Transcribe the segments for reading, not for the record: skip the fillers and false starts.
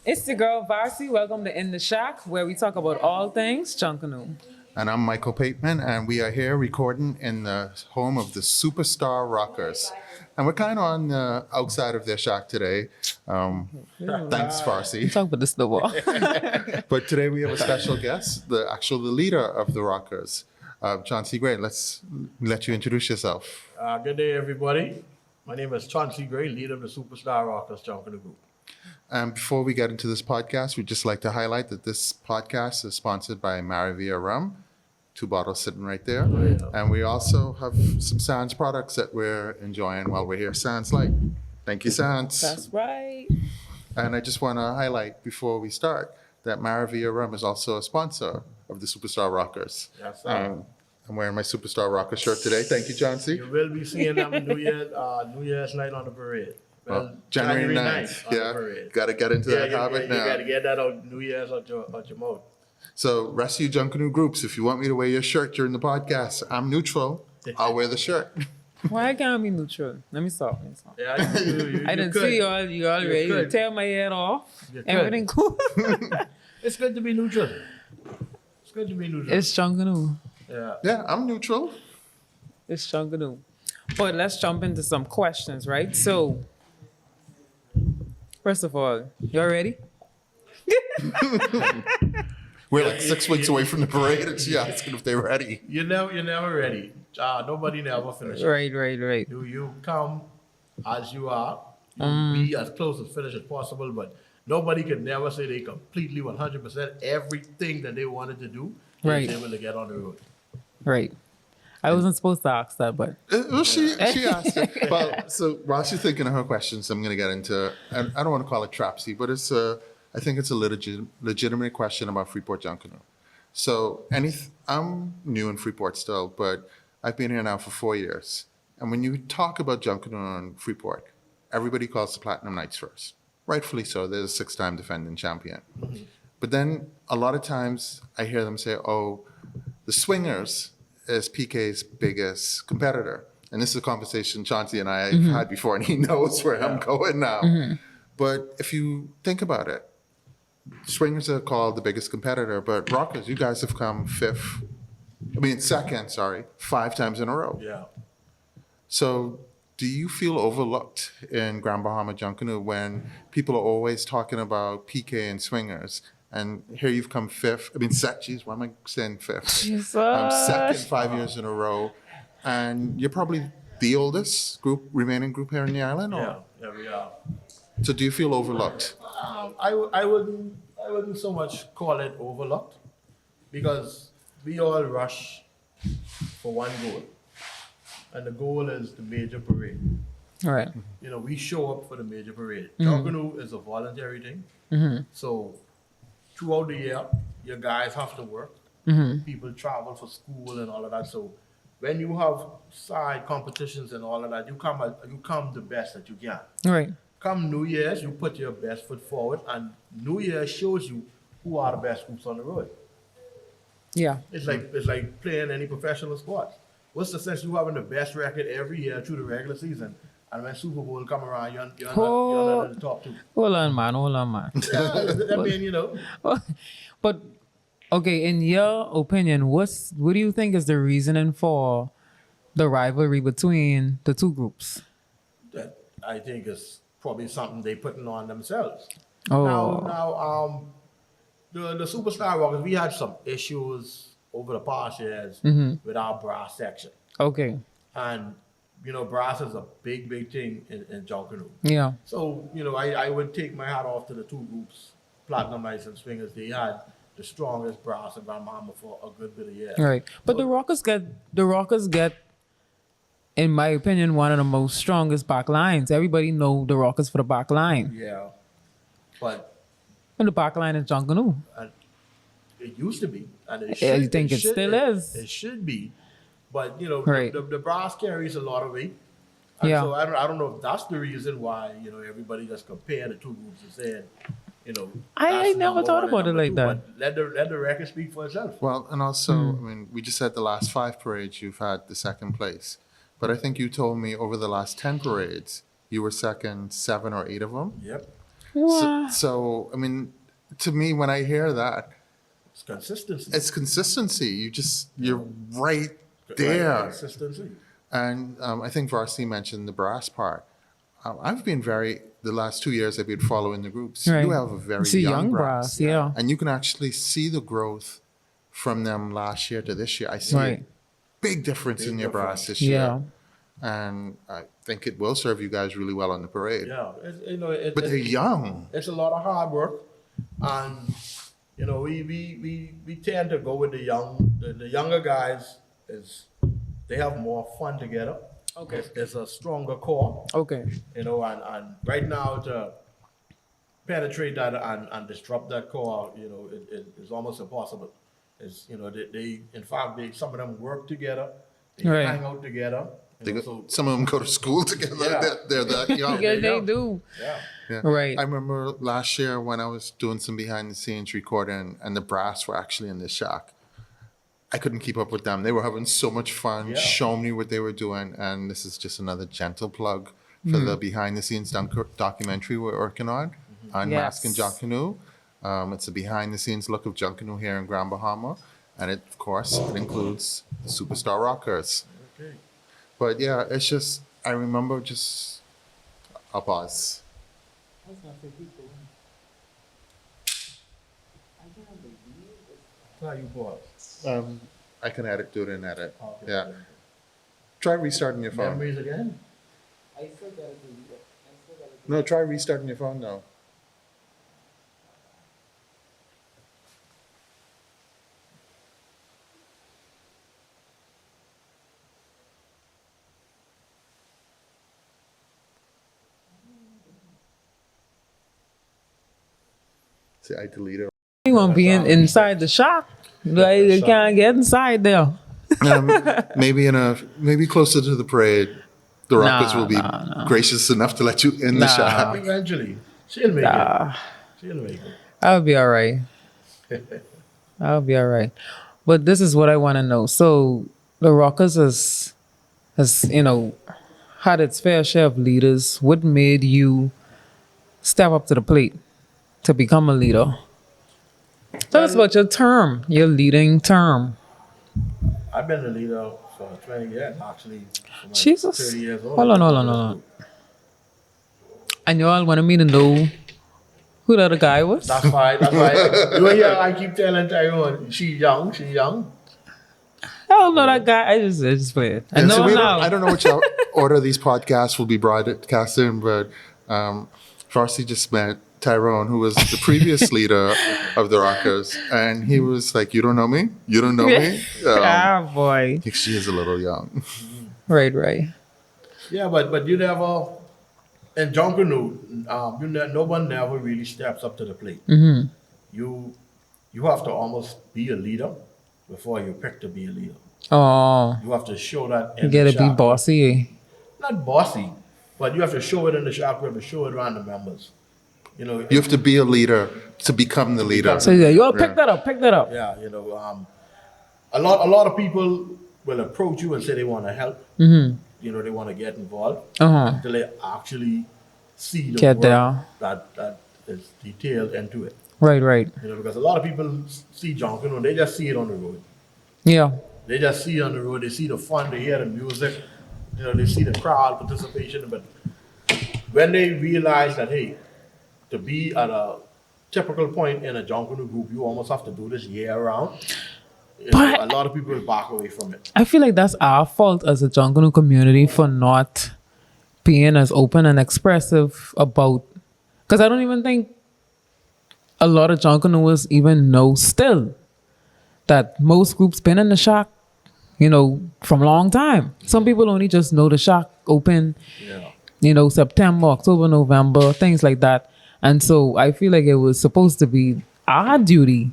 It's the girl Varcy. Welcome to In the Shack, where we talk about all things Junkanoo. And I'm Michael Pateman, and we are here recording in the home of the Superstar Rockers. And we're kind of on the outside of their shack today. Thanks, Varcy. Talk about the snowball. But today we have a special guest, the leader of the Rockers, Chancy Gray. Let's let you introduce yourself. Good day, everybody. My name is Chancy Gray, leader of the Superstar Rockers Junkanoo Group. And before we get into this podcast, we'd just like to highlight that this podcast is sponsored by Maravilla Rum. 2 bottles sitting right there. Oh, yeah. And we also have some Sans products that we're enjoying while we're here. Sans Light. Thank you, Sans. That's right. And I just want to highlight before we start that Maravilla Rum is also a sponsor of the Superstar Rockers. Yes, sir. I'm wearing my Superstar Rocker shirt today. Thank you, Chancy. You will be seeing them New Year's night on the parade. Well, January 9th. on Yeah, the parade. got to get into that habit now. You got to get that on New Year's on your mouth. So, rest of you Junkanoo groups, if you want me to wear your shirt during the podcast, I'm neutral. I'll wear the shirt. Why can't I be neutral? Let me stop. Yeah, I didn't see y'all. You all ready to tear my head off. Everything cool. It's good to be neutral. It's good to be neutral. It's Junkanoo. Yeah. Yeah, I'm neutral. It's Junkanoo. But let's jump into some questions, right? So, first of all, y'all ready? We're like 6 weeks away from the parade, and she asking if they're ready. You're never ready. Nobody never finishes. Right. You come as you are. You be as close as finished as possible, but nobody can never say they completely 100% everything that they wanted to do. Right. They able to get on the road. Right. I wasn't supposed to ask that, but Well, she asked it. Well, so while she's thinking of her questions, I'm going to get into, and I don't want to call it trapsy, but I think it's a legitimate question about Freeport Junkanoo. So I'm new in Freeport still, but I've been here now for 4 years. And when you talk about Junkanoo and Freeport, everybody calls the Platinum Knights first. Rightfully so. They're the 6-time defending champion. Mm-hmm. But then a lot of times I hear them say, oh, the Swingers is PK's biggest competitor. And this is a conversation Chauncey and I have had before, and he knows where I'm going now. Mm-hmm. But if you think about it, Swingers are called the biggest competitor, but Rockers, you guys have come second, 5 times in a row. Yeah. So do you feel overlooked in Grand Bahama Junkanoo when people are always talking about PK and Swingers? And here you've come 5th. Why am I saying 5th? Jesus. Second 5 years in a row. And you're probably the oldest remaining group here in the island? Or? Yeah, we are. So do you feel overlooked? I wouldn't so much call it overlooked, because we all rush for one goal, and the goal is the major parade. all right. We show up for the major parade. Junkanoo is a voluntary thing, so throughout the year, your guys have to work. People travel for school and all of that. So when you have side competitions and all of that, you come the best that you can. All right. Come New Year's, you put your best foot forward, and New Year shows you who are the best groups on the road. Yeah. It's like playing any professional sport. What's the sense you having the best record every year through the regular season, and when Super Bowl come around, you're not in the top 2? Hold on, man. Yeah, But okay, in your opinion, what do you think is the reasoning for the rivalry between the two groups? that I think is probably something they putting on themselves. Oh. Now, the Superstar Rockers, we had some issues over the past years with our brass section. Okay. And, brass is a big thing in Junkanoo. Yeah. So, I would take my hat off to the two groups, Platinum Knights and Swingers. They had the strongest brass in Grand Bahama for a good bit of years. Right. But the Rockers get, in my opinion, one of the most strongest back lines. Everybody know the Rockers for the back line. Yeah. But And the back line is Junkanoo. it used to be. And it Yeah, should, you think it still is? It should be. But, Right. the brass carries a lot of weight. And Yeah. so I don't know if that's the reason why, everybody just compare the two groups and saying, I that's never number thought one and about it number like two. that. But let the record speak for itself. Well, and also, we just said the last 5 parades you've had the second place. But I think you told me over the last 10 parades, you were second 7 or 8 of them. Yep. So, I mean, to me, when I hear that, It's consistency. it's consistency. You're right Right, there. consistency. And I think Varcy mentioned the brass part. I've been the last 2 years I've been following the groups. Right. You have a very See, young young brass. brass, yeah. And you can actually see the growth from them last year to this year. I see Right. a big difference in your brass this Yeah. year. And I think it will serve you guys really well on the parade. Yeah, But they're young. it's a lot of hard work, and we tend to go with the young. The younger guys they have more fun together. Okay. It's a stronger core, Okay. and right now to penetrate that and disrupt that core, it's almost impossible. It's they in fact some of them work together, they Right. hang out together. Some of them go to school together. Yeah. They're that young. Yeah, they young. do. Yeah. Yeah. Right. I remember last year when I was doing some behind the scenes recording and the brass were actually in the shack. I couldn't keep up with them. They were having so much fun, Yeah. showing me what they were doing. And this is just another gentle plug for the behind the scenes documentary we're working on Mask and Yes. Junkanoo. It's a behind the scenes look of Junkanoo here in Grand Bahama. And it, of course, it includes the Superstar Rockers. Okay. But yeah, it's just, I remember I'll pause. How you bought? I can do it in edit. Okay. Yeah. Try restarting your phone. Memories again? No, try restarting your phone now. See, I deleted. You want to be inside the shop? Like, you can't get inside there. Maybe closer to the parade, the Rockers Nah, will be gracious enough to let you in the shop. Eventually. She'll make it. She'll make it. I'll be all right. I'll be all right. But this is what I want to know. So the Rockers has had its fair share of leaders. What made you step up to the plate to become a leader? Tell us about your leading term. I've been a leader for 20 years, actually. I'm like Jesus. 30 years old. Hold on. And you all wanted me to know who the other guy was? That's fine. You hear I keep telling Tyrone, she young. I don't know that guy. I just played. I Yeah, know so him now. I don't know which order these podcasts will be broadcast in, but Varcy just met Tyrone, who was the previous leader of the Rockers, and he was like, "You don't know me? You don't know me?" Boy. I think she is a little young. Right. Yeah, but you never, in Junkanoo, no one never really steps up to the plate. Mm-hmm. You have to almost be a leader before you pick to be a leader. Oh, You have to show that in you the gotta be shop. bossy. Not bossy, but you have to show it in the shop. You have to show it around the members. You have to be a leader to become the leader. So yeah, yo, pick that up. Yeah, a lot of people will approach you and say they want to help. Mm-hmm. They want to get involved Uh-huh. until they actually see the Get work there. that is detailed into it. Right. Because a lot of people see Junkanoo, they just see it on the road. Yeah. They just see it on the road. They see the fun. They hear the music. They see the crowd participation. But when they realize that, hey, to be at a typical point in a Junkanoo group, you almost have to do this year round. But- A lot of people back away from it. I feel like that's our fault as a Junkanoo community for not being as open and expressive about. Because I don't even think a lot of Junkanooers even know still that most groups been in the shack, from a long time. Some people only just know the shack open, Yeah. September, October, November, things like that. And so I feel like it was supposed to be our duty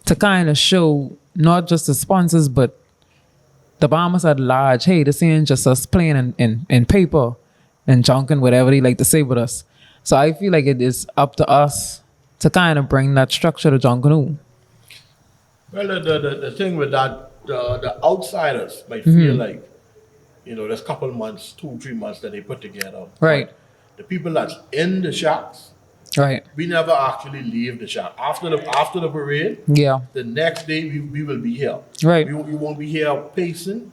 to kind of show not just the sponsors, but the bombers at large, hey, this ain't just us playing in paper and junk and whatever they like to say with us. So I feel like it is up to us to kind of bring that structure to Junkanoo. Well, the thing with that, the outsiders might feel like, there's a couple months, 2-3 months that they put together. Right. But the people that's in the shacks, Right. We never actually leave the shop. After the parade, Yeah. the next day we will be here. Right. We won't be here pacing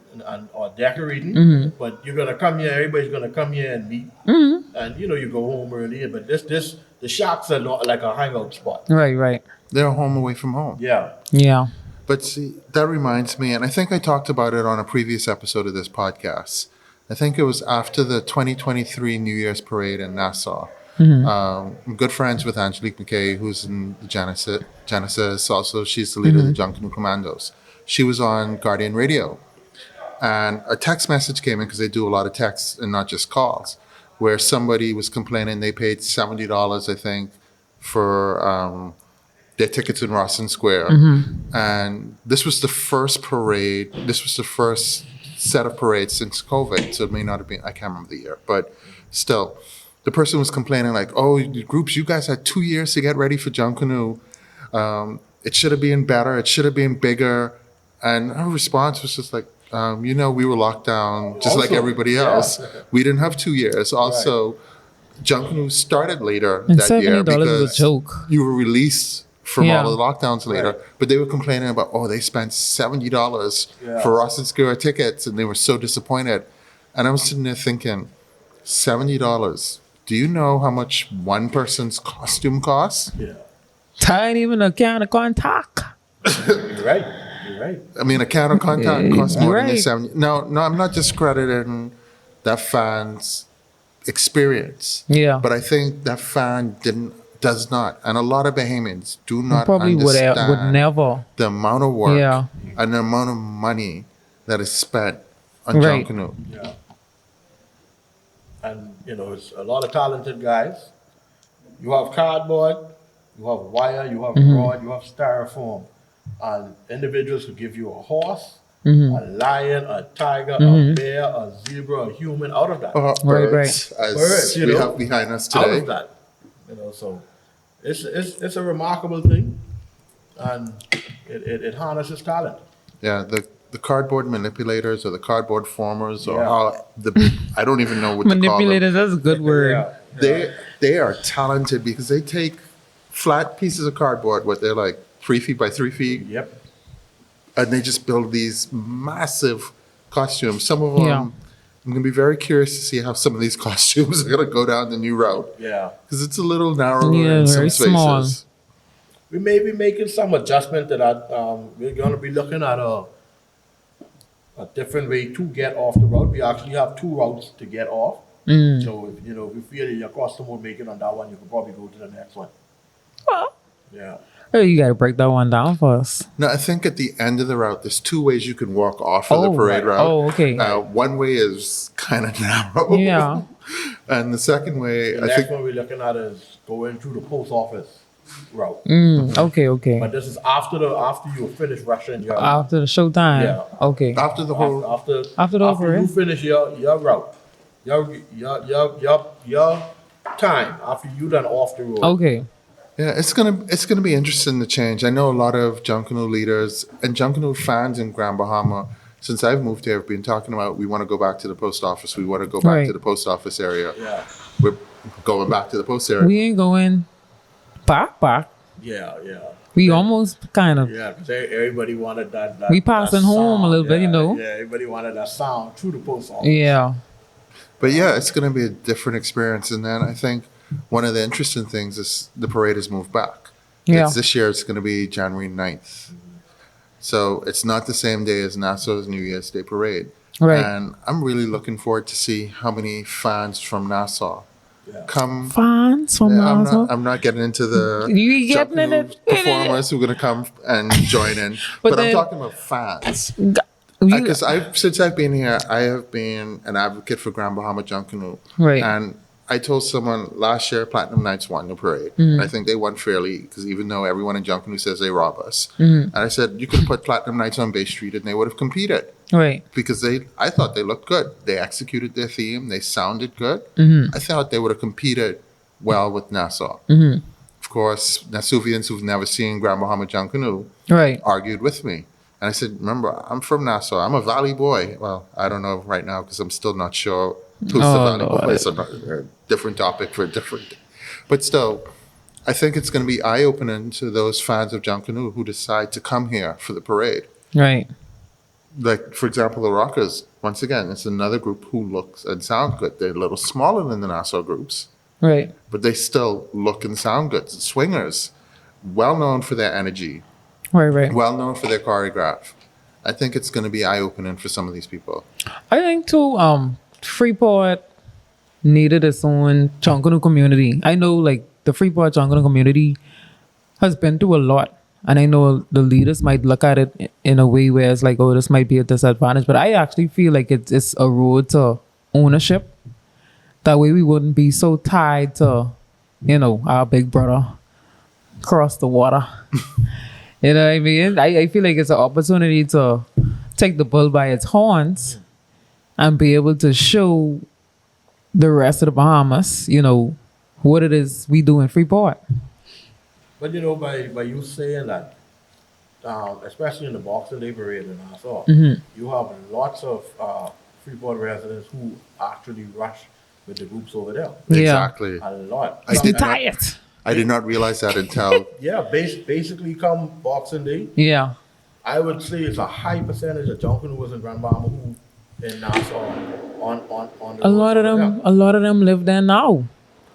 or decorating, but you're gonna come here. Everybody's gonna come here and meet, and you go home early. But the shops are not like a hangout spot. Right. Right. They're home away from home. Yeah. Yeah. But see, that reminds me, and I think I talked about it on a previous episode of this podcast. I think it was after the 2023 New Year's Parade in Nassau. I'm good friends with Angelique McKay, who's in the Genesis. Also, she's the leader of the Junkanoo Commandos. She was on Guardian Radio. And a text message came in, because they do a lot of texts and not just calls, where somebody was complaining they paid $70, I think, for their tickets in Rawson Square. And this was the first parade. This was the first set of parades since COVID. So it may not have been, I can't remember the year. But still, the person was complaining like, oh, the groups, you guys had 2 years to get ready for Junkanoo. It should have been better. It should have been bigger. And her response was just like, we were locked down just like Also, everybody else. We didn't have 2 years. Also, Junkanoo started later And that year $70 is a because joke. you were released from Yeah. all the lockdowns later. Right. But they were complaining about, they spent $70 Yeah. for Rawson Square tickets, and they were so disappointed. And I was sitting there thinking, $70. Do you know how much one person's costume costs? Yeah. That ain't even a can of contact. You're right. You're right. I mean, a can of contact costs more than the Right. 70. No, I'm not discrediting that fan's experience. Yeah. But I think that fan does not, and a lot of Bahamians do not Probably would understand never. the amount of work Yeah. and the amount of money that is spent on Right. Junkanoo. Yeah. And it's a lot of talented guys. You have cardboard, you have wire, you have rod, you have styrofoam, and individuals who give you a horse, a lion, a tiger, a bear, a zebra, a human out of that. Right, Birds, as Birds, we have behind us Out today. of that. So it's a remarkable thing, and it harnesses talent. Yeah, the cardboard manipulators or the cardboard formers or Yeah. how I don't even know what to call them. Manipulators, that's a good word. They are talented because they take flat pieces of cardboard, what they're like 3 feet by 3 feet, Yep. and they just build these massive costumes. Some of them, Yeah. I'm going to be very curious to see how some of these costumes are going to go down the new route Yeah. because it's a little narrower Yeah, in some very spaces. small. We may be making some adjustment to that. We're going to be looking at a different way to get off the route. We actually have 2 routes to get off. So if you feel your customer will make it on that one, you can probably go to the next one. Well, Yeah. oh, you got to break that one down for us. No, I think at the end of the route, there's 2 ways you can walk off of the Oh, parade right. route. Oh, okay. One way is kind of narrow. Yeah. And the second way, The I next think, one we're looking at is going through the post office route. Okay. But this is after you finish rushing your After the showtime. Yeah. Okay. after the whole, After the parade? you finish your route, your time after you done off the road. Okay. yeah, it's gonna be interesting to change. I know a lot of Junkanoo leaders and Junkanoo fans in Grand Bahama. Since I've moved here, have been talking about we want to go back to the post office. We want to go back Right. to the post office area. Yeah. We're going back to the post area. We ain't going back. Yeah. We almost kind of. Yeah, because everybody wanted that. We passing that home a sound. little bit, you Yeah, know. Yeah, everybody wanted that sound through the post office. Yeah. But yeah, it's going to be a different experience. And then I think one of the interesting things is the parade has moved back. Yeah. This year it's going to be January 9th. So it's not the same day as Nassau's New Year's Day parade. Right. And I'm really looking forward to see how many fans from Nassau Yeah. come. Fans from Yeah, Nassau. I'm not getting into the You getting in Junkanoo it? performers who are going to come and join in. But but I'm then- talking about fans. You- Because since I've been here, I have been an advocate for Grand Bahama Junkanoo. Right. And I told someone last year, Platinum Knights won the parade. And I think they won fairly because even though everyone in Junkanoo says they rob us. And I said, you could put Platinum Knights on Bay Street and they would have competed right. because I thought they looked good. They executed their theme. They sounded good. I thought they would have competed well with Nassau. Of course, Nassauvians who've never seen Grand Bahama Junkanoo Right. argued with me. And I said, remember, I'm from Nassau. I'm a Valley boy. Well, I don't know right now because I'm still not sure who's the Valley Lord. boy. So a different topic for a different. But still, I think it's going to be eye-opening to those fans of Junkanoo who decide to come here for the parade. Right. Like, for example, the Rockers. Once again, it's another group who looks and sound good. They're a little smaller than the Nassau groups, Right. but they still look and sound good. Swingers, well known for their energy, Right. well known for their choreograph. I think it's going to be eye-opening for some of these people. I think too, Freeport needed its own Junkanoo community. I know like the Freeport Junkanoo community has been through a lot. And I know the leaders might look at it in a way where it's like, oh, this might be a disadvantage. But I actually feel like it's a road to ownership. That way we wouldn't be so tied to, our big brother across the water. You know what I mean? I feel like it's an opportunity to take the bull by its horns and be able to show the rest of the Bahamas, what it is we do in Freeport. But by you saying that, especially in the Boxing Day parade in Nassau, you have lots of Freeport residents who actually rush with the groups over there. Yeah. Exactly. A lot. I did not realize that until Yeah, basically come Boxing Day, Yeah. I would say it's a high percentage of Junkanoo and Grand Bahama who in Nassau on the A roads lot of over them there. a lot of them live there now.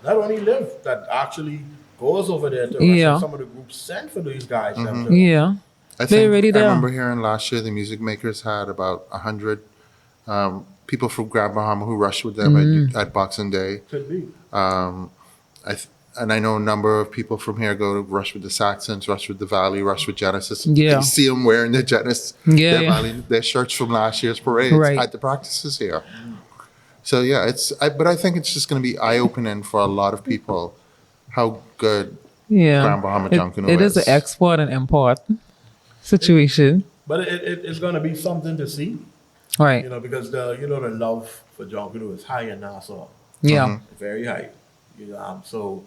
Not only live, that actually goes over there to Yeah. some of the groups sent for these guys. Yeah. I They're think already I there. remember hearing last year the music makers had about 100 people from Grand Bahama who rushed with them at Boxing Day. Could be. And I know a number of people from here go to rush with the Saxons, rush with the Valley, rush with Genesis. Yeah. You see them wearing their Genesis, Yeah, their yeah. Valley, their shirts from last year's parades Right. at the practices here. So yeah, but I think it's just going to be eye-opening for a lot of people how good Yeah. Grand Bahama Junkanoo It is an export and import situation. But it's going to be something to see, Right. because the love for Junkanoo is high in Nassau, Yeah. very high. So,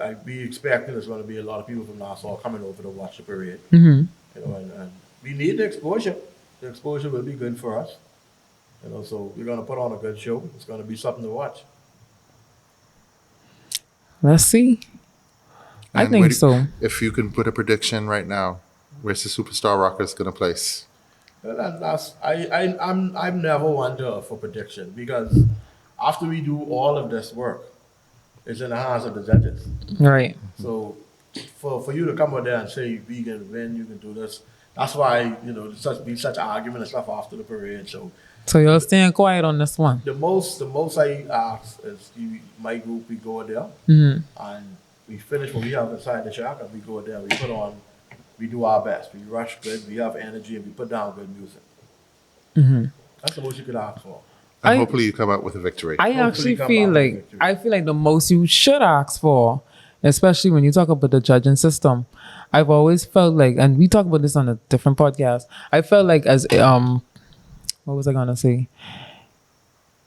I be expecting there's going to be a lot of people from Nassau coming over to watch the parade. Mm-hmm. And we need the exposure. The exposure will be good for us. So we're going to put on a good show. It's going to be something to watch. Let's see. I And think so. If you can put a prediction right now, where's the Superstar Rockers going to place? Well, I'm never one for prediction because after we do all of this work, it's in the hands of the judges. Right. So for you to come out there and say we can win, you can do this. That's why there's such argument and stuff after the parade. So you're staying quiet on this one. The most I ask is my group, we go there Mm-hmm. and we finish what we have inside the shack and we go there, we do our best. We rush good, we have energy, and we put down good music. Mm-hmm. That's the most you could ask for. And I- hopefully you come out with a victory. I Hopefully actually come feel out with like victory. the most you should ask for, especially when you talk about the judging system. I've always felt like, and we talk about this on a different podcast. I felt like as what was I gonna say?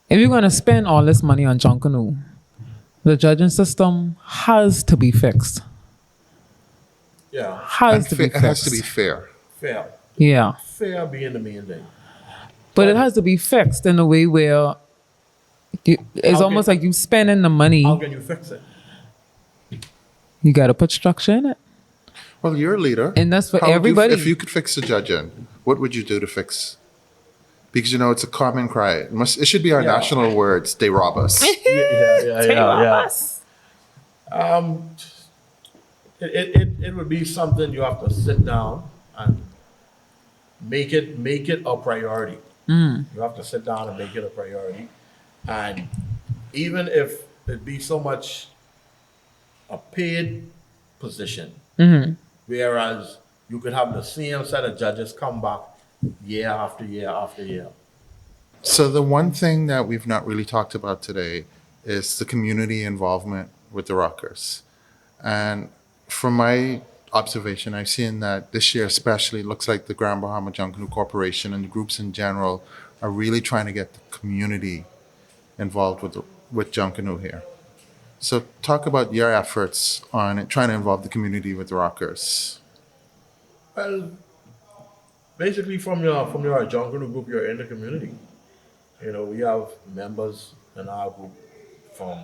If you're gonna spend all this money on Junkanoo, the judging system has to be fixed. Yeah, Has And to be it has to fixed. be fair. fair. Yeah, Fair being the main thing. but it has to be fixed in a way where it's How almost can- like you spending the money. How can you fix it? You got to put structure in it. Well, you're a leader. And that's for How would you- everybody. if you could fix the judging, what would you do to fix? Because it's a common cry. It should be our Yeah. national words. They rob us. Yeah. It would be something you have to sit down and make it a priority. You have to sit down and make it a priority. And even if it be so much a paid position, whereas you could have the same set of judges come back year after year after year. So the one thing that we've not really talked about today is the community involvement with the Rockers. And from my observation, I've seen that this year especially, it looks like the Grand Bahama Junkanoo Corporation and the groups in general are really trying to get the community involved with Junkanoo here. So talk about your efforts on trying to involve the community with the Rockers. Well, basically from your Junkanoo group, you're in the community. We have members in our group from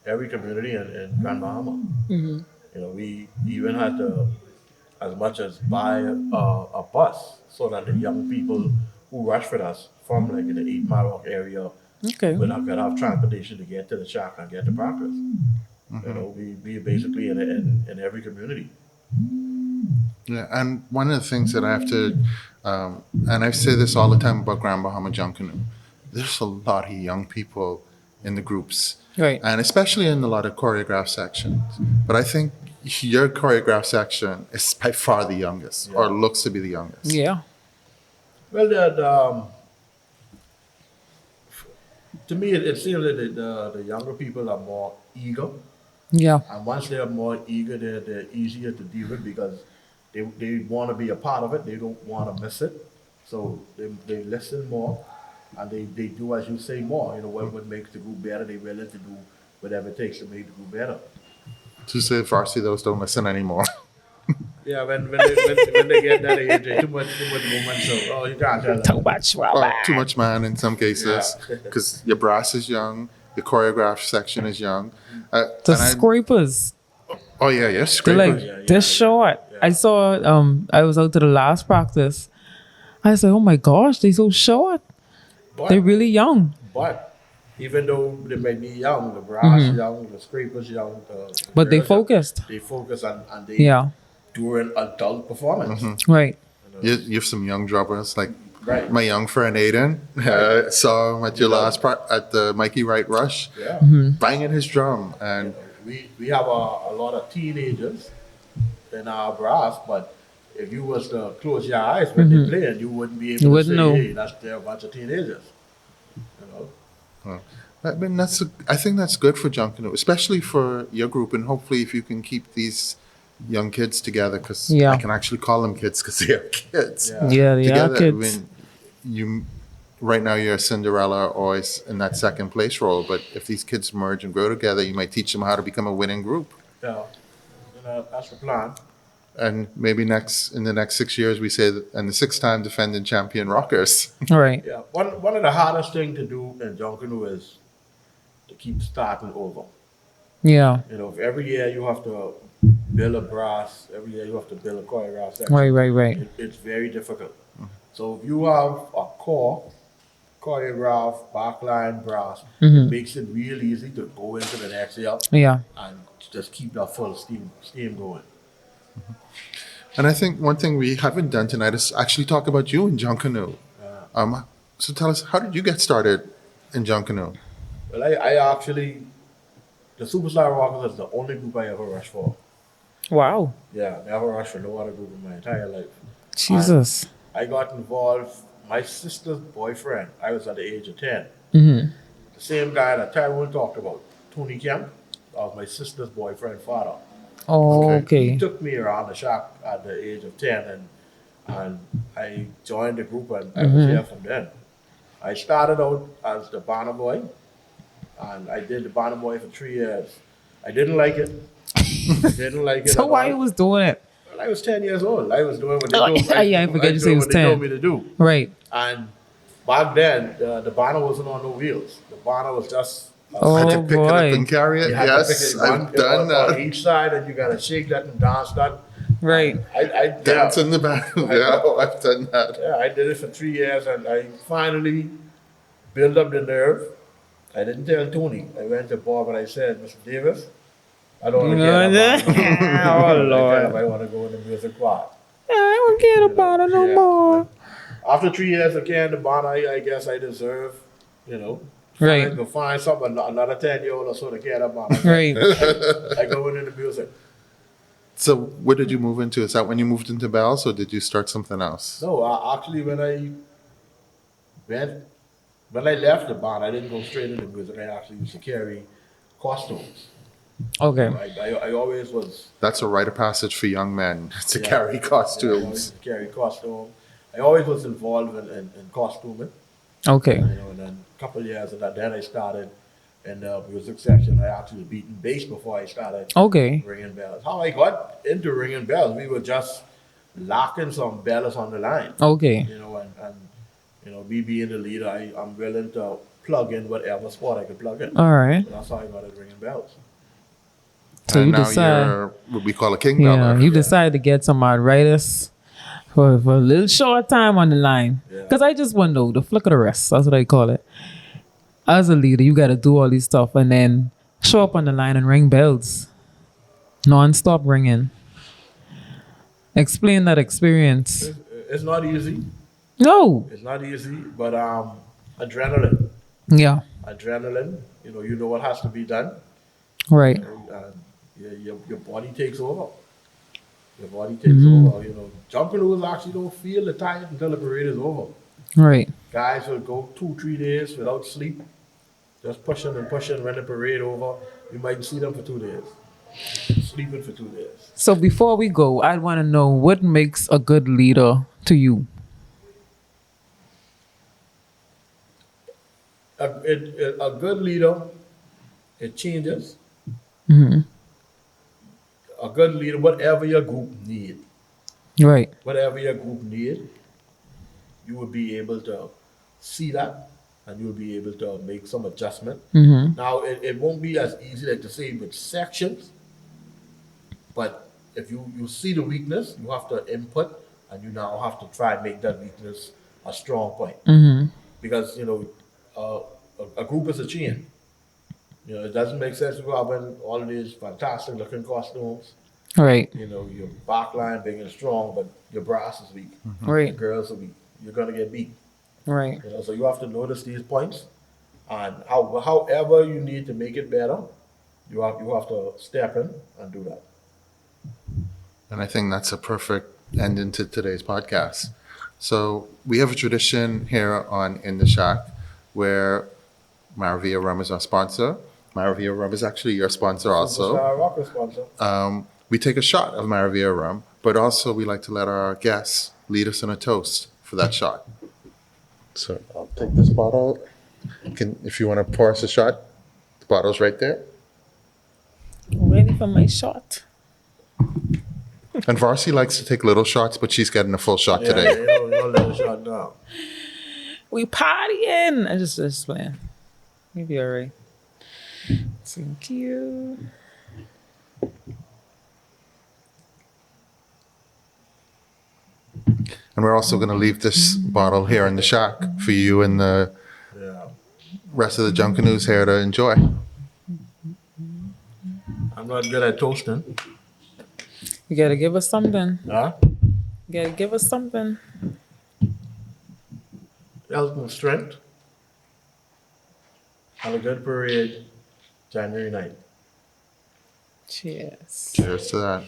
every community in Grand Bahama. You know, we even had to, as much as buy a bus so that the young people who rush with us from like in the 8 Mile Walk area Okay. could have transportation to get to the track and get to practice. You know, we basically in every community. Yeah, and one of the things that I have to, and I say this all the time about Grand Bahama Junkanoo, there's a lot of young people in the groups, Right. and especially in a lot of choreographed sections. But I think your choreographed section is by far the youngest, or looks to be the youngest. Yeah. Well, to me, it seems that the younger people are more eager. Yeah. And once they're more eager, they're easier to deal with because they want to be a part of it. They don't want to miss it. So they listen more and they do, as you say, more. You know, what makes the group better, they're willing to do whatever it takes to make the group better. To say Varcy, those don't listen anymore. Yeah, when they get that age, too much woman, so, oh, you can't tell Too them. much. Or too much man in some cases, Yeah. because your brass is young, your choreographed section is young. The And scrapers. oh yeah, yeah, They're scrapers. like this short. I saw I was out to the last practice. I was like, oh my gosh, they so short. But, They're really young. but even though they may be young, the brass young, the scrapers young, the But they girls young, focused. they focus and they Yeah. do an adult performance. Right. You have some young drummers, like Right. my young friend Aiden. Saw him at your last at the Mikey Wright Rush, Yeah. banging his drum, and We have a lot of teenagers in our brass, but if you was to close your eyes when they playing, you wouldn't be able You to wouldn't say, know. hey, they're a bunch of teenagers. You know? I mean I think that's good for Junkanoo, especially for your group, and hopefully if you can keep these young kids together, because Yeah. I can actually call them kids because they are kids. Yeah. Yeah, they are Together, kids. I mean, you right now you're a Cinderella or is in that second place role, but if these kids merge and grow together, you might teach them how to become a winning group. Yeah. You know, that's the plan. And maybe in the next 6 years, we say that, and the 6-time defending champion Rockers. All right. Yeah. One of the hardest things to do in Junkanoo is to keep starting over. Yeah. You know, if every year you have to build a brass, every year you have to build a choreograph section. Right. It's very difficult. So if you have a core, choreograph, backline, brass, it makes it real easy to go into the next year Yeah. and just keep that full steam going. And I think one thing we haven't done tonight is actually talk about you in Junkanoo. So tell us, how did you get started in Junkanoo? Well, I actually, the Superstar Rockers is the only group I ever rushed for. Wow. Yeah, never rushed for no other group in my entire life. Jesus. I got involved, my sister's boyfriend, I was at the age of 10. Mm-hmm. The same guy that Tyrone talked about, Tony Kemp, was my sister's boyfriend father. Oh, Okay. okay. He took me around the shop at the age of 10 and I joined the group and I was here from then. I started out as the Bonner Boy and I did the Bonner Boy for 3 years. I didn't like it. So at why all. you was doing it? Well, I was 10 years old. I was doing what they Oh, told me. yeah, I forget you said doing you was what they told 10. me to do. Right. And back then, the Bonner wasn't on no wheels. The Bonner was just Oh, I had to pick it up boy. and carry it. you had to Yes, pick it I've done on that. each side, and you gotta shake that and dance that. Right. I Dance in the back. Yeah, I've done that. Yeah, I did it for 3 years, and I finally built up the nerve. I didn't tell Tony. I went to Bob and I said, Mr. Davis, I don't want to get up. Oh, Lord. I want to go in the music choir. I don't care about it no Yeah, more. but after 3 years again, the bond I guess I deserve, you know. Right. Go find something, another 10-year-old or so to get up on. Right. I go into the music. So what did you move into? Is that when you moved into Bells, or did you start something else? No, actually, when I left the band, I didn't go straight into music. I actually used to carry costumes. Okay. I always was. That's a rite of passage for young men to Yeah. carry Yeah, I always costumes. used to carry costume. I always was involved in costuming. Okay. You know, and then a couple of years of that, then I started in the music section. I actually beaten bass before I started Okay. ringing bells. How I got into ringing bells, we were just locking some bells on the line. Okay. You know, and You know, me being the leader, I'm willing to plug in whatever sport I can plug in. All right. So that's how I got it ringing bells. So and you now decide. you're what we call a king Yeah, beller. you decide to get some arthritis for a little short time on the line. Yeah. Because I just want to know the flick of the wrist. That's what I call it. As a leader, you got to do all these stuff and then show up on the line and ring bells. Non-stop ringing. Explain that experience. It's not easy. No. It's not easy, but adrenaline. Yeah. Adrenaline. You know what has to be done. Right. Your body takes over. Your body takes over. Jumping actually don't feel the time until the parade is over. Right. Guys will go 2-3 days without sleep, just pushing and pushing. When the parade over, you might see them for 2 days, sleeping for 2 days. So before we go, I'd want to know what makes a good leader to you. A good leader, it changes. A good leader, whatever your group need, Right. you will be able to see that, and you'll be able to make some adjustment. Now, it won't be as easy like to say with sections, but if you see the weakness, you have to input, and you now have to try and make that weakness a strong point. Because a group is a chain. It doesn't make sense to go out in all of these fantastic looking costumes. Right. Your backline big and strong, but your brass is weak. Right. The girls are weak. You're gonna get beat. Right. So you have to notice these points, and however you need to make it better, you have to step in and do that. And I think that's a perfect ending to today's podcast. So we have a tradition here on In the Shack where Maravilla Rum is our sponsor. Maravilla Rum is actually your sponsor also. Superstar Rocker sponsor. We take a shot of Maravilla Rum, but also we like to let our guests lead us in a toast for that shot. So I'll take this bottle. If you want to pour us a shot, the bottle's right there. Ready for my shot. And Varcy likes to take little shots, but she's getting a full shot today. You don't let it shut down. We partying. I just playing. Maybe all right. Thank you. And we're also going to leave this bottle here in the shack for you and the Yeah. rest of the Junkanoos here to enjoy. I'm not good at toasting. You gotta give us something. Huh? You gotta give us something. Health strength. Have a good parade January 9th. Cheers. Cheers to that.